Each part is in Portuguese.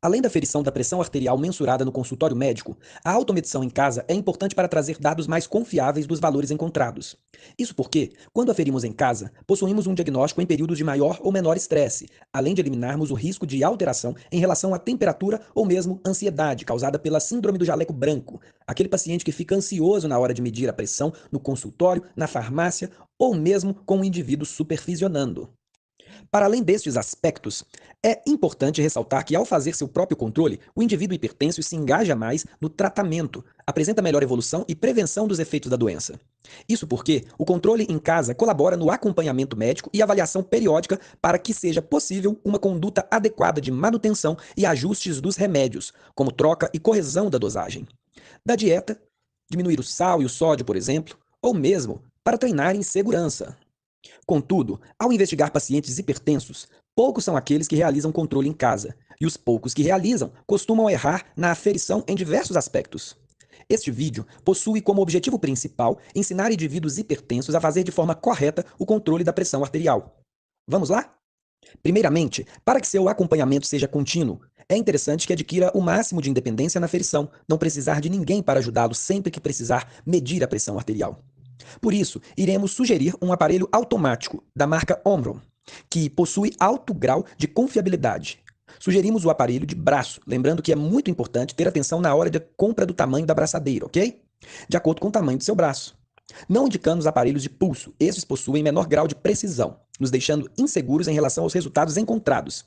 Além da aferição da pressão arterial mensurada no consultório médico, a automedição em casa é importante para trazer dados mais confiáveis dos valores encontrados. Isso porque, quando aferimos em casa, possuímos um diagnóstico em períodos de maior ou menor estresse, além de eliminarmos o risco de alteração em relação à temperatura ou mesmo ansiedade causada pela síndrome do jaleco branco, aquele paciente que fica ansioso na hora de medir a pressão no consultório, na farmácia ou mesmo com o indivíduo supervisionando. Para além destes aspectos, é importante ressaltar que, ao fazer seu próprio controle, o indivíduo hipertenso se engaja mais no tratamento, apresenta melhor evolução e prevenção dos efeitos da doença. Isso porque o controle em casa colabora no acompanhamento médico e avaliação periódica para que seja possível uma conduta adequada de manutenção e ajustes dos remédios, como troca e correção da dosagem. Da dieta, diminuir o sal e o sódio, por exemplo, ou mesmo para treinar em segurança. Contudo, ao investigar pacientes hipertensos, poucos são aqueles que realizam controle em casa, e os poucos que realizam costumam errar na aferição em diversos aspectos. Este vídeo possui como objetivo principal ensinar indivíduos hipertensos a fazer de forma correta o controle da pressão arterial. Vamos lá? Primeiramente, para que seu acompanhamento seja contínuo, é interessante que adquira o máximo de independência na aferição, não precisar de ninguém para ajudá-lo sempre que precisar medir a pressão arterial. Por isso, iremos sugerir um aparelho automático da marca Omron, que possui alto grau de confiabilidade. Sugerimos o aparelho de braço, lembrando que é muito importante ter atenção na hora da compra do tamanho da braçadeira, ok? De acordo com o tamanho do seu braço. Não indicamos aparelhos de pulso, esses possuem menor grau de precisão, nos deixando inseguros em relação aos resultados encontrados.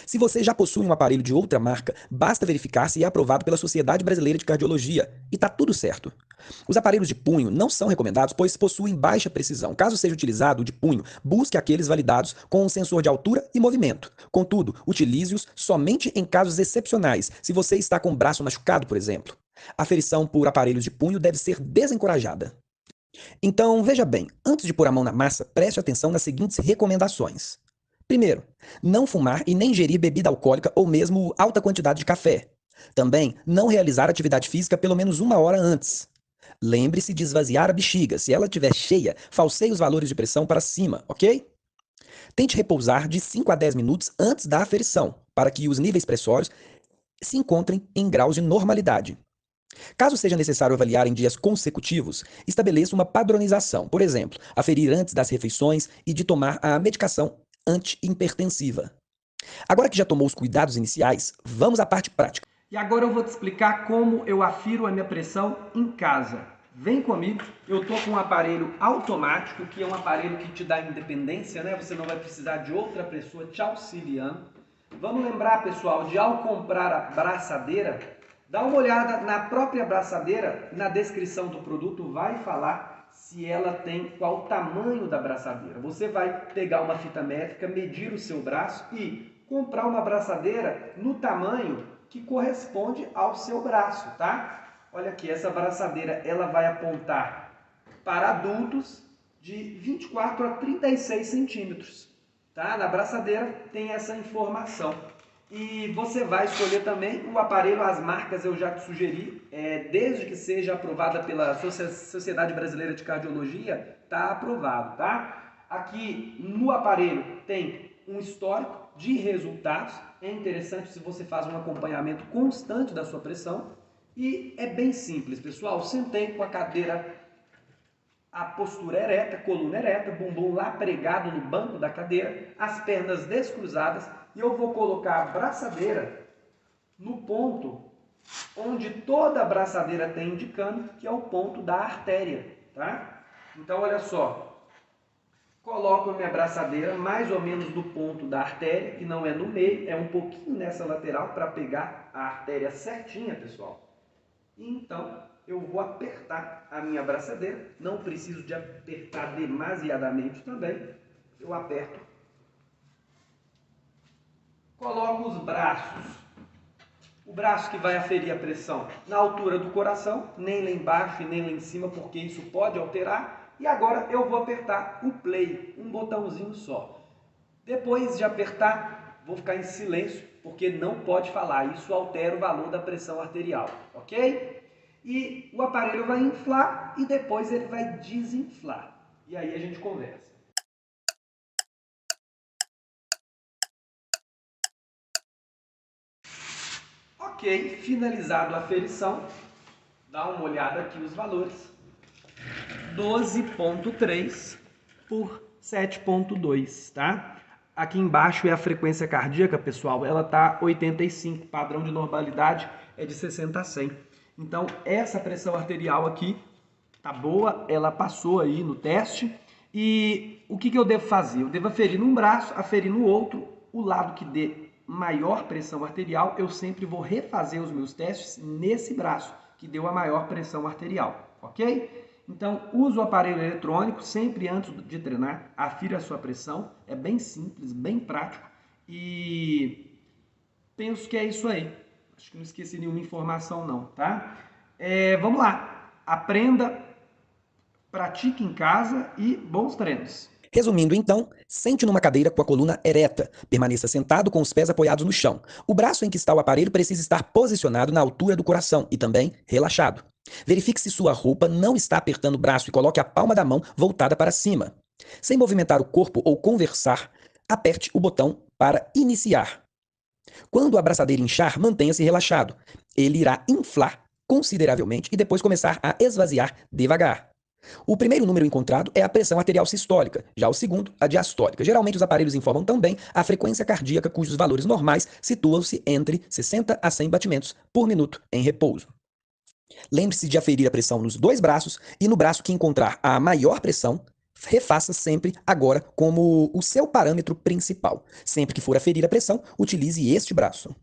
Se você já possui um aparelho de outra marca, basta verificar se é aprovado pela Sociedade Brasileira de Cardiologia e está tudo certo. Os aparelhos de punho não são recomendados, pois possuem baixa precisão. Caso seja utilizado o de punho, busque aqueles validados com um sensor de altura e movimento. Contudo, utilize-os somente em casos excepcionais, se você está com o braço machucado, por exemplo. A aferição por aparelhos de punho deve ser desencorajada. Então, veja bem, antes de pôr a mão na massa, preste atenção nas seguintes recomendações. Primeiro, não fumar e nem ingerir bebida alcoólica ou mesmo alta quantidade de café. Também, não realizar atividade física pelo menos uma hora antes. Lembre-se de esvaziar a bexiga. Se ela estiver cheia, falseie os valores de pressão para cima, ok? Tente repousar de 5 a 10 minutos antes da aferição, para que os níveis pressórios se encontrem em graus de normalidade. Caso seja necessário avaliar em dias consecutivos, estabeleça uma padronização, por exemplo, aferir antes das refeições e de tomar a medicação anti-hipertensiva. Agora que já tomou os cuidados iniciais, vamos à parte prática. E agora eu vou te explicar como eu afiro a minha pressão em casa. Vem comigo, eu estou com um aparelho automático, que é um aparelho que te dá independência, né? Você não vai precisar de outra pessoa te auxiliando. Vamos lembrar, pessoal, de ao comprar a braçadeira, dá uma olhada na própria braçadeira, na descrição do produto vai falar se ela tem qual o tamanho da braçadeira. Você vai pegar uma fita métrica, medir o seu braço e comprar uma braçadeira no tamanho que corresponde ao seu braço, tá? Olha aqui, essa braçadeira ela vai apontar para adultos de 24 a 36 centímetros, tá? Na braçadeira tem essa informação. E você vai escolher também o aparelho, as marcas eu já te sugeri, desde que seja aprovada pela Sociedade Brasileira de Cardiologia, tá aprovado, tá? Aqui no aparelho tem um histórico de resultados, é interessante se você faz um acompanhamento constante da sua pressão e é bem simples, pessoal. Sentei com a cadeira, a postura ereta, coluna ereta, bumbum lá pregado no banco da cadeira, as pernas descruzadas e eu vou colocar a braçadeira no ponto onde toda a braçadeira tem indicando, que é o ponto da artéria, tá? Então, olha só, coloco a minha braçadeira mais ou menos do ponto da artéria, que não é no meio, é um pouquinho nessa lateral para pegar a artéria certinha, pessoal. E então, eu vou apertar a minha braçadeira, não preciso de apertar demasiadamente também, eu aperto, coloco os braços, o braço que vai aferir a pressão na altura do coração, nem lá embaixo e nem lá em cima, porque isso pode alterar, e agora eu vou apertar o play, um botãozinho só. Depois de apertar, vou ficar em silêncio, porque não pode falar, isso altera o valor da pressão arterial, ok? E o aparelho vai inflar e depois ele vai desinflar. E aí a gente conversa. Ok, finalizado a aferição, dá uma olhada aqui os valores. 12,3 por 7,2, tá? Aqui embaixo é a frequência cardíaca, pessoal, ela tá 85, padrão de normalidade é de 60 a 100. Então, essa pressão arterial aqui tá boa, ela passou aí no teste. E o que eu devo fazer? Eu devo aferir num braço, aferir no outro, o lado que dê maior pressão arterial, eu sempre vou refazer os meus testes nesse braço, que deu a maior pressão arterial, ok? Então, use o aparelho eletrônico sempre antes de treinar, afira a sua pressão, é bem simples, bem prático e penso que é isso aí. Acho que não esqueci nenhuma informação não, tá? Vamos lá, aprenda, pratique em casa e bons treinos. Resumindo, então, sente numa cadeira com a coluna ereta. Permaneça sentado com os pés apoiados no chão. O braço em que está o aparelho precisa estar posicionado na altura do coração e também relaxado. Verifique se sua roupa não está apertando o braço e coloque a palma da mão voltada para cima. Sem movimentar o corpo ou conversar, aperte o botão para iniciar. Quando a abraçadeira inchar, mantenha-se relaxado. Ele irá inflar consideravelmente e depois começar a esvaziar devagar. O primeiro número encontrado é a pressão arterial sistólica, já o segundo, a diastólica. Geralmente os aparelhos informam também a frequência cardíaca, cujos valores normais situam-se entre 60 a 100 batimentos por minuto em repouso. Lembre-se de aferir a pressão nos dois braços e no braço que encontrar a maior pressão, refaça sempre agora como o seu parâmetro principal. Sempre que for aferir a pressão, utilize este braço.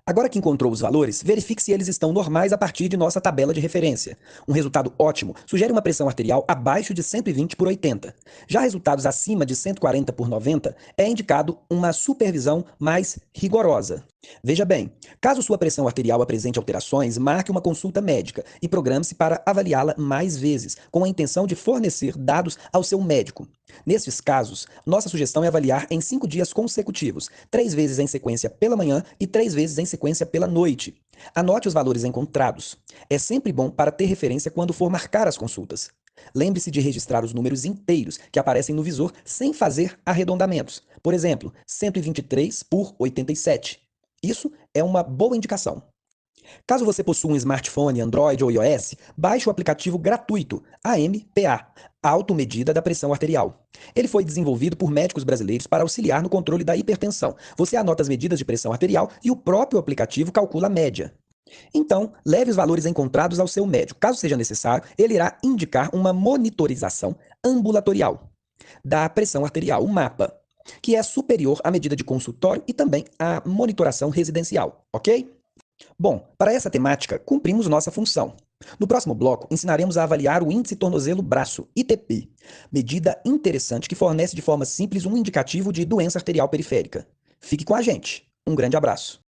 Agora que encontrou os valores, verifique se eles estão normais a partir de nossa tabela de referência. Um resultado ótimo sugere uma pressão arterial abaixo de 120 por 80. Já resultados acima de 140 por 90 é indicado uma supervisão mais rigorosa. Veja bem, caso sua pressão arterial apresente alterações, marque uma consulta médica e programe-se para avaliá-la mais vezes, com a intenção de fornecer dados ao seu médico. Nesses casos, nossa sugestão é avaliar em 5 dias consecutivos, 3 vezes em sequência pela manhã e 3 vezes em sequência pela noite. Anote os valores encontrados. É sempre bom para ter referência quando for marcar as consultas. Lembre-se de registrar os números inteiros que aparecem no visor sem fazer arredondamentos. Por exemplo, 123 por 87. Isso é uma boa indicação. Caso você possua um smartphone Android ou iOS, baixe o aplicativo gratuito AMPA, Automedida da Pressão Arterial. Ele foi desenvolvido por médicos brasileiros para auxiliar no controle da hipertensão. Você anota as medidas de pressão arterial e o próprio aplicativo calcula a média. Então, leve os valores encontrados ao seu médico. Caso seja necessário, ele irá indicar uma monitorização ambulatorial da pressão arterial, o MAPA, que é superior à medida de consultório e também à monitoração residencial, ok? Bom, para essa temática, cumprimos nossa função. No próximo bloco, ensinaremos a avaliar o índice tornozelo-braço, ITP, medida interessante que fornece de forma simples um indicativo de doença arterial periférica. Fique com a gente. Um grande abraço.